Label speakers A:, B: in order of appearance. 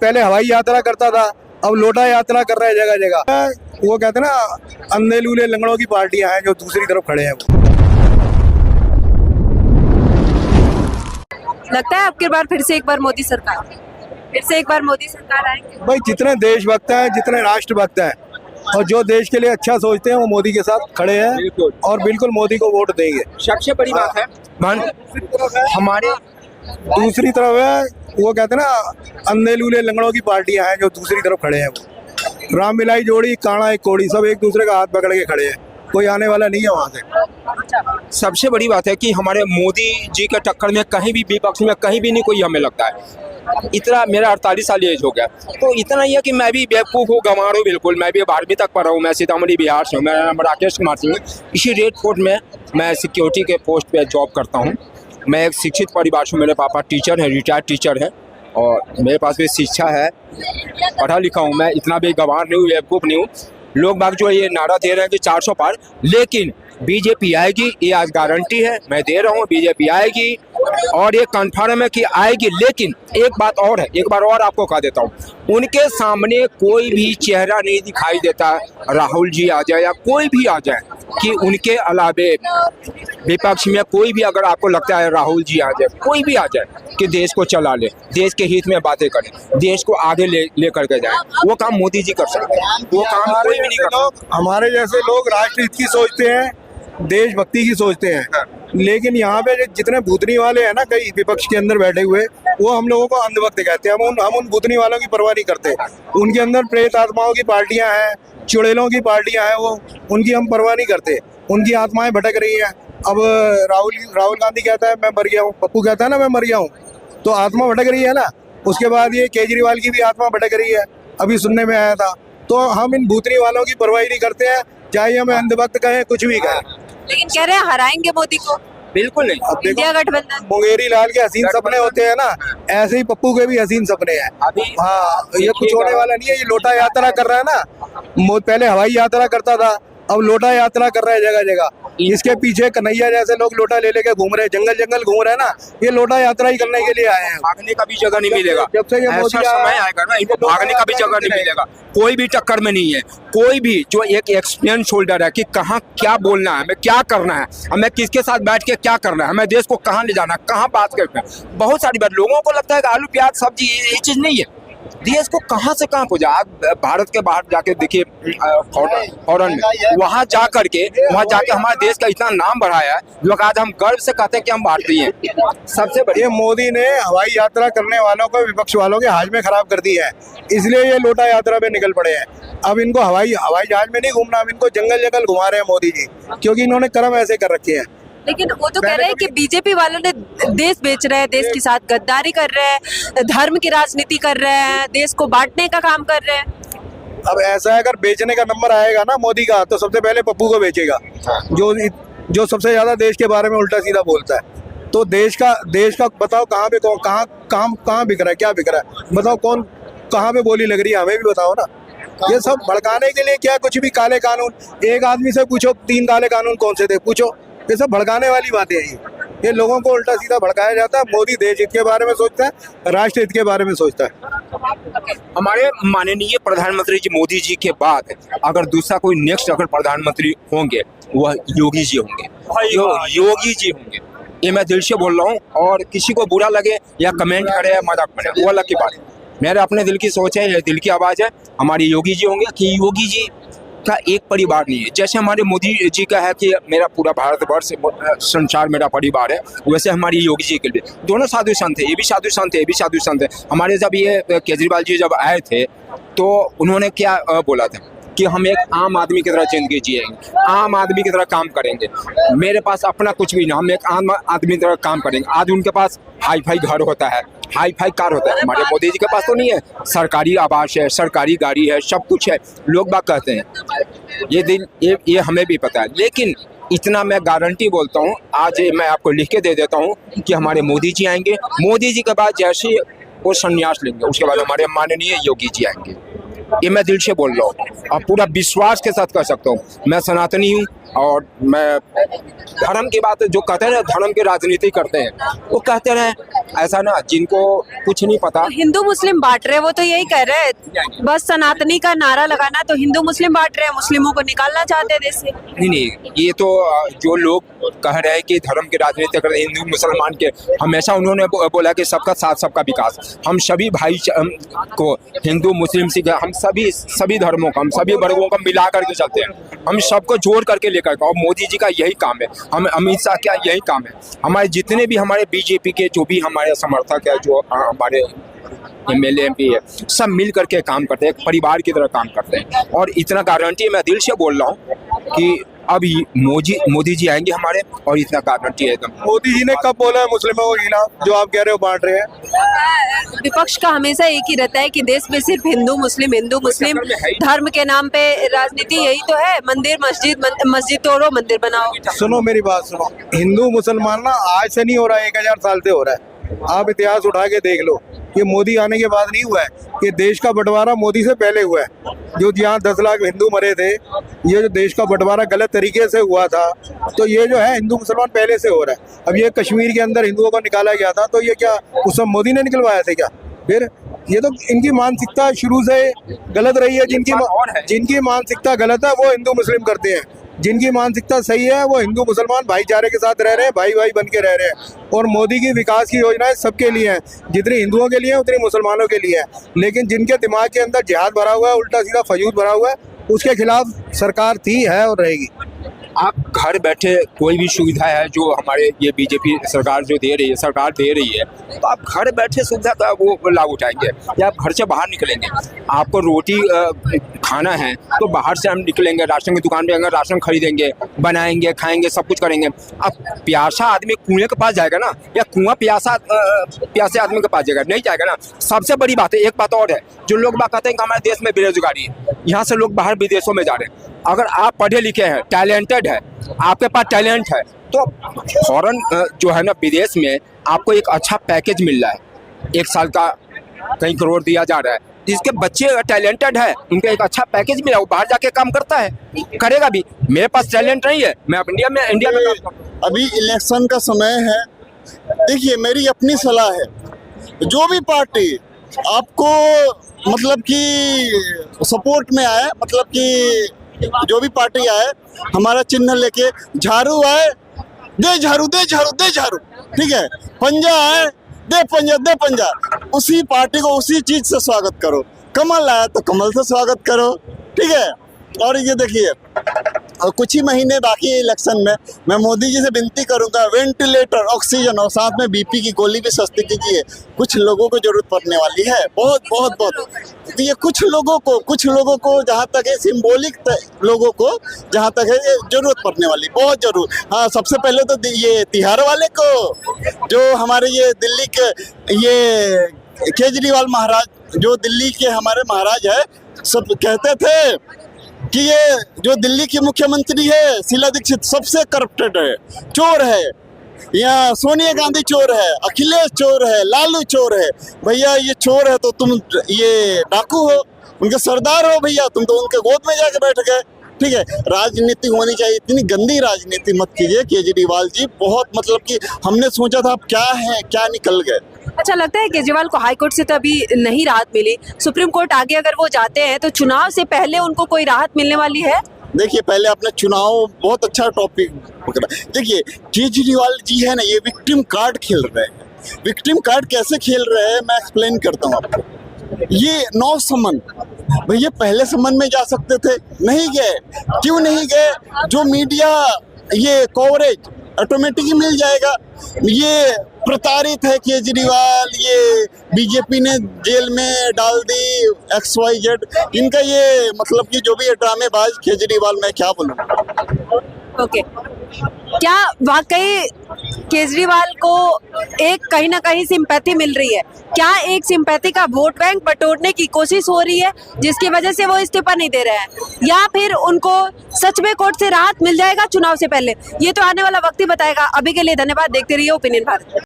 A: पहले हवाई यात्रा करता था, अब लोटा यात्रा कर रहा है जगह जगह। वो कहते हैं ना, अंधे लूले लंगड़ों की पार्टियां हैं जो दूसरी तरफ खड़े हैं।
B: लगता है आपके बार फिर से एक बार मोदी सरकार, फिर से एक बार मोदी सरकार आएगी।
A: भाई जितने देशभक्त हैं, जितने राष्ट्रभक्त हैं और जो देश के लिए अच्छा सोचते हैं वो मोदी के साथ खड़े हैं और बिल्कुल मोदी को वोट देंगे।
C: सबसे बड़ी बात है हमारे
A: दूसरी तरफ है, वो कहते हैं ना, अंधे लूले लंगड़ों की पार्टियां हैं जो दूसरी तरफ खड़े हैं। राम मिलाई जोड़ी, काना एक कोड़ी, सब एक दूसरे का हाथ पकड़ के खड़े हैं, कोई आने वाला नहीं है वहां से।
C: सबसे बड़ी बात है कि हमारे मोदी जी के टक्कर में कहीं भी विपक्ष में कहीं भी नहीं कोई हमें लगता है। इतना मेरा 48 साल एज हो गया, तो इतना ही है कि मैं भी बेवकूफ़ हूँ, गंवार हूँ बिल्कुल। मैं भी 12वीं तक पढ़ा हूँ। मैं सीतामढ़ी बिहार से हूँ। मेरा नाम राकेश कुमार सिंह। इसी रेड फोर्ट में मैं सिक्योरिटी के पोस्ट पे जॉब करता हूँ। मैं एक शिक्षित परिवार से, मेरे पापा टीचर हैं, रिटायर्ड टीचर हैं और मेरे पास भी शिक्षा है, पढ़ा लिखा हूँ। मैं इतना भी गंवार नहीं हूँ, बेवकूफ़ नहीं हूँ। लोग बाग जो ये नारा दे रहे हैं कि 400 पार, लेकिन बीजेपी आएगी, ये आज गारंटी है, मैं दे रहा हूँ। बीजेपी आएगी और ये कन्फर्म है कि आएगी। लेकिन एक बात और है, एक बार और आपको कह देता हूँ, उनके सामने कोई भी चेहरा नहीं दिखाई देता। राहुल जी आ जाए या कोई भी आ जाए, कि उनके अलावे विपक्ष में कोई भी, अगर आपको लगता है राहुल जी आ जाए, कोई भी आ जाए कि देश को चला ले, देश के हित में बातें करे, देश को आगे ले करके जाए, वो काम मोदी जी कर सकते हैं। वो काम कोई भी नहीं कर सकता।
A: हमारे जैसे लोग राष्ट्र हित की सोचते हैं, देशभक्ति की सोचते हैं, लेकिन यहाँ पे जितने भूतनी वाले हैं ना, कई विपक्ष के अंदर बैठे हुए, वो हम लोगों को अंधभक्त कहते हैं। हम उन भूतनी वालों की परवाह नहीं करते। उनके अंदर प्रेत आत्माओं की पार्टियां हैं, चुड़ैलों की पार्टियां हैं, वो उनकी हम परवाह नहीं करते। उनकी आत्माएं भटक रही हैं। अब राहुल गांधी कहता है मैं मर गया हूँ, पप्पू कहता है ना मैं मर गया हूँ, तो आत्मा भटक रही है ना। उसके बाद ये केजरीवाल की भी आत्मा भटक रही है, अभी सुनने में आया था। तो हम इन भूतनी वालों की परवाह नहीं करते हैं, चाहे हमें अंधभक्त कहें, कुछ भी कहें।
B: लेकिन कह रहे हैं हराएंगे मोदी को।
C: बिल्कुल नहीं।
A: अब
B: इंडिया गठबंधन,
A: मुंगेरी लाल के हसीन सपने होते हैं ना, ऐसे ही पप्पू के भी हसीन सपने हैं। हाँ, ये कुछ होने वाला नहीं है। ये लोटा यात्रा कर रहा है ना, पहले हवाई यात्रा करता था, अब लोटा यात्रा कर रहा है जगह जगह। इसके पीछे कन्हैया जैसे लोग लोटा ले लेके घूम रहे हैं, जंगल जंगल घूम रहे हैं ना, ये लोटा यात्रा ही करने के लिए आए हैं।
C: भागने का भी जगह नहीं मिलेगा।
A: जब से ये
C: ऐसा समय आएगा ना, इनको भागने का भी जगह नहीं मिलेगा। कोई भी टक्कर में नहीं है। कोई भी जो एक एक्सपीरियंस होल्डर है कि कहाँ क्या बोलना है, हमें क्या करना है, हमें किसके साथ बैठ के क्या करना है, हमें देश को कहाँ ले जाना है, कहाँ बात करना है, बहुत सारी बात। लोगों को लगता है कि आलू प्याज सब्जी ये चीज़ नहीं है। देश को कहाँ से कहाँ पहुँचा। आप भारत के बाहर जाके देखिए, फॉरेन में, वहाँ जा करके हमारे देश का इतना नाम बढ़ाया है, लोग आज हम गर्व से कहते हैं कि हम भारतीय हैं। सबसे बढ़िया
A: मोदी ने हवाई यात्रा करने वालों को, विपक्ष वालों के हाजमे खराब कर दी है, इसलिए ये लोटा यात्रा पे निकल पड़े हैं। अब इनको हवाई जहाज में नहीं घूमना, अब इनको जंगल जंगल घुमा रहे हैं मोदी जी, क्योंकि इन्होंने कर्म ऐसे कर रखे हैं।
B: लेकिन वो तो कह रहे हैं कि बीजेपी वालों ने देश बेच रहे हैं, देश के साथ गद्दारी कर रहे हैं, धर्म की राजनीति कर रहे हैं, देश को बांटने का काम कर रहे हैं।
A: अब ऐसा है, अगर बेचने का नंबर आएगा ना मोदी का, तो सबसे पहले पप्पू को बेचेगा, जो सबसे ज्यादा देश के बारे में उल्टा सीधा बोलता है। तो देश का बताओ कहाँ पे कहाँ बिक रहा है, क्या बिक रहा है, बताओ कौन कहाँ पे बोली लग रही है, हमें भी बताओ ना। ये सब भड़काने के लिए क्या, कुछ भी काले कानून, एक आदमी से पूछो 3 काले कानून कौन से थे, पूछो। ये सब भड़काने वाली बातें हैं। ये लोगों को उल्टा सीधा भड़काया जाता है। मोदी देश हित के बारे में सोचता है, राष्ट्र हित के बारे में सोचता है।
C: हमारे माननीय प्रधानमंत्री जी मोदी जी के बाद अगर दूसरा कोई नेक्स्ट अगर प्रधानमंत्री होंगे, वह योगी जी होंगे। योगी जी होंगे, ये मैं दिल से बोल रहा हूँ। और किसी को बुरा लगे या कमेंट करे या मजाक बने, वो अलग की बात है। मेरे अपने दिल की सोच है, ये दिल की आवाज़ है। हमारी योगी जी होंगे कि योगी जी का एक परिवार नहीं है। जैसे हमारे मोदी जी का है कि मेरा पूरा भारतवर्ष संसार मेरा परिवार है, वैसे हमारी योगी जी के लिए दोनों साधु संत है। ये भी साधु संत है, ये भी साधु संत है। हमारे जब ये केजरीवाल जी जब आए थे, तो उन्होंने क्या बोला था कि हम एक आम आदमी की तरह जिंदगी जिएंगे, आम आदमी की तरह काम करेंगे। मेरे पास अपना कुछ भी ना, हम एक आम आदमी की तरह काम करेंगे। आज उनके पास हाई फाई घर होता है, हाई फाई कार होता है। हमारे मोदी जी के पास तो नहीं है। सरकारी आवास है, सरकारी गाड़ी है, सब कुछ है। लोग बात कहते हैं, ये हमें भी पता है। लेकिन इतना मैं गारंटी बोलता हूँ, आज मैं आपको लिख के दे देता हूँ कि हमारे मोदी जी आएंगे। मोदी जी के बाद जैसे वो संन्यास लेंगे, उसके बाद हमारे माननीय योगी जी आएंगे। ये मैं दिल से बोल रहा हूँ और पूरा विश्वास के साथ कर सकता हूँ। मैं सनातनी हूँ, और मैं धर्म की बात जो कहते हैं ना, धर्म की राजनीति करते हैं, वो कहते रहे ऐसा ना, जिनको कुछ नहीं पता।
B: हिंदू मुस्लिम बांट रहे हैं, वो तो यही कह रहे हैं, बस सनातनी का नारा लगाना, तो हिंदू मुस्लिम बांट रहे हैं, मुस्लिमों को निकालना चाहते हैं देश से।
C: नहीं, ये तो जो लोग कह रहे हैं कि धर्म की राजनीति कर रहे हैं, हिंदू मुसलमान के, हमेशा उन्होंने बोला कि सबका साथ सबका विकास। हम सभी भाई को, हिंदू मुस्लिम सिख, हम सभी धर्मों का, हम सभी वर्गों का मिला करके चलते हैं, हम सबको जोड़ करके लेकर। और मोदी जी का यही काम है, हम अमित शाह का यही काम है, हमारे जितने भी हमारे बीजेपी के जो भी हमारे समर्थक है, जो हमारे MLA MP है, सब मिल करके काम करते हैं, एक परिवार की तरह काम करते हैं। और इतना गारंटी मैं दिल से बोल रहा हूँ कि अभी मोदी जी आएंगे हमारे, और इतना गारंटी है एकदम।
A: मोदी जी ने कब बोला है मुस्लिमों के खिलाफ जो आप कह रहे हो बांट रहे हैं?
B: विपक्ष का हमेशा एक ही रहता है कि देश में सिर्फ हिंदू मुस्लिम धर्म के नाम पे राजनीति, यही तो है। मंदिर मस्जिद तोड़ो, मंदिर बनाओ।
A: सुनो मेरी बात सुनो, हिंदू मुसलमान ना आज से नहीं हो रहा है, 1000 साल से हो रहा है। आप इतिहास उठा के देख लो, ये मोदी आने के बाद नहीं हुआ है, ये देश का बंटवारा मोदी से पहले हुआ है। जो यहाँ 10 लाख हिंदू मरे थे, ये जो देश का बंटवारा गलत तरीके से हुआ था, तो ये जो है हिंदू मुसलमान पहले से हो रहा है। अब ये कश्मीर के अंदर हिंदुओं को निकाला गया था, तो ये क्या उस समय मोदी ने निकलवाया था क्या? फिर ये तो इनकी मानसिकता शुरू से गलत रही है। जिनकी मानसिकता गलत है वो हिंदू मुस्लिम करते हैं, जिनकी मानसिकता सही है वो हिंदू मुसलमान भाईचारे के साथ रह रहे हैं, भाई भाई बन के रह रहे हैं। और मोदी की विकास की योजनाएं सबके लिए हैं, जितनी हिंदुओं के लिए है उतनी मुसलमानों के लिए है। लेकिन जिनके दिमाग के अंदर जिहाद भरा हुआ है, उल्टा सीधा फजूद भरा हुआ है, उसके खिलाफ सरकार थी, है और रहेगी।
C: आप घर बैठे कोई भी सुविधा है जो हमारे ये बीजेपी सरकार जो दे रही है, तो आप घर बैठे सुविधा का वो लाभ उठाएंगे, या आप घर से बाहर निकलेंगे। आपको रोटी खाना है तो बाहर से हम निकलेंगे, राशन की दुकान पे जाएंगे, राशन खरीदेंगे, बनाएंगे, खाएंगे, सब कुछ करेंगे। अब प्यासा आदमी कुएं के पास जाएगा ना, या कुआं प्यासे आदमी के पास जाएगा? नहीं जाएगा ना। सबसे बड़ी बात है, एक बात और है, जो लोग बात कहते हैं कि हमारे देश में बेरोजगारी है, यहाँ से लोग बाहर विदेशों में जा रहे हैं। अगर आप पढ़े लिखे हैं, टैलेंटेड है, आपके पास टैलेंट है, तो फॉरेन जो है ना, विदेश में आपको एक अच्छा पैकेज मिल रहा है, 1 साल का कई करोड़ दिया जा रहा है। जिसके बच्चे टैलेंटेड है, उनको एक अच्छा पैकेज मिला, वो बाहर जाके काम करता है, करेगा भी। मेरे पास टैलेंट नहीं है, मैं इंडिया में काम करता हूं।
D: अभी इलेक्शन का समय है। देखिए, मेरी अपनी सलाह है, जो भी पार्टी आपको मतलब कि सपोर्ट में आए, मतलब कि जो भी पार्टी आए, हमारा चिन्ह लेके, झाड़ू आए दे झाड़ू, दे झाड़ू, दे झाड़ू, ठीक है, पंजा आए दे पंजा, दे पंजा, उसी पार्टी को उसी चीज से स्वागत करो। कमल आया तो कमल से स्वागत करो, ठीक है। और ये देखिए, और कुछ ही महीने बाकी है इलेक्शन में, मैं मोदी जी से विनती करूंगा, वेंटिलेटर, ऑक्सीजन और साथ में बीपी की गोली भी सस्ती कीजिए। कुछ लोगों को जरूरत पड़ने वाली है, बहुत बहुत बहुत। तो ये कुछ लोगों को जहाँ तक है, सिंबॉलिक लोगों को जहाँ तक है, ये जरूरत पड़ने वाली, बहुत जरूर। हाँ, सबसे पहले तो ये तिहाड़ वाले को, जो हमारे ये दिल्ली के ये केजरीवाल महाराज, जो दिल्ली के हमारे महाराज है, सब कहते थे कि ये जो दिल्ली की मुख्यमंत्री है शीला दीक्षित सबसे करप्टेड है, चोर है, यहाँ सोनिया गांधी चोर है, अखिलेश चोर है, लालू चोर है। भैया ये चोर है तो तुम ये डाकू हो, उनके सरदार हो भैया, तुम तो उनके गोद में जाके बैठ गए, ठीक है। राजनीति होनी चाहिए, इतनी गंदी राजनीति मत कीजिए केजरीवाल जी। बहुत मतलब कि हमने सोचा था आप क्या है, क्या निकल गए।
B: अच्छा लगता है केजरीवाल को हाई कोर्ट से तो अभी नहीं राहत मिली, सुप्रीम कोर्ट आगे अगर वो जाते हैं तो चुनाव से पहले उनको कोई राहत मिलने वाली है?
D: देखिए, पहले अपने चुनाव, बहुत अच्छा टॉपिक पकड़ा। देखिए, केजरीवाल जी है ना, ये विक्टिम कार्ड खेल रहे हैं। विक्टिम कार्ड कैसे खेल रहे हैं मैं एक्सप्लेन करता हूँ आपको। ये 9 समन, भैया पहले समन में जा सकते थे, नहीं गए। क्यों नहीं गए? जो मीडिया ये कवरेज ऑटोमेटिक मिल जाएगा। ये प्रताड़ित है केजरीवाल, ये बीजेपी ने जेल में डाल दी XYZ, इनका ये मतलब कि जो भी ये ड्रामेबाज केजरीवाल, मैं क्या बोलूं।
B: ओके, क्या वाकई केजरीवाल को एक कहीं ना कहीं सिंपैथी मिल रही है? क्या एक सिंपैथी का वोट बैंक बटोरने की कोशिश हो रही है जिसकी वजह से वो इस्तीफा नहीं दे रहे हैं, या फिर उनको सच में कोर्ट से राहत मिल जाएगा चुनाव से पहले? ये तो आने वाला वक्त ही बताएगा। अभी के लिए धन्यवाद, देखते रहिए ओपिनियन भारत।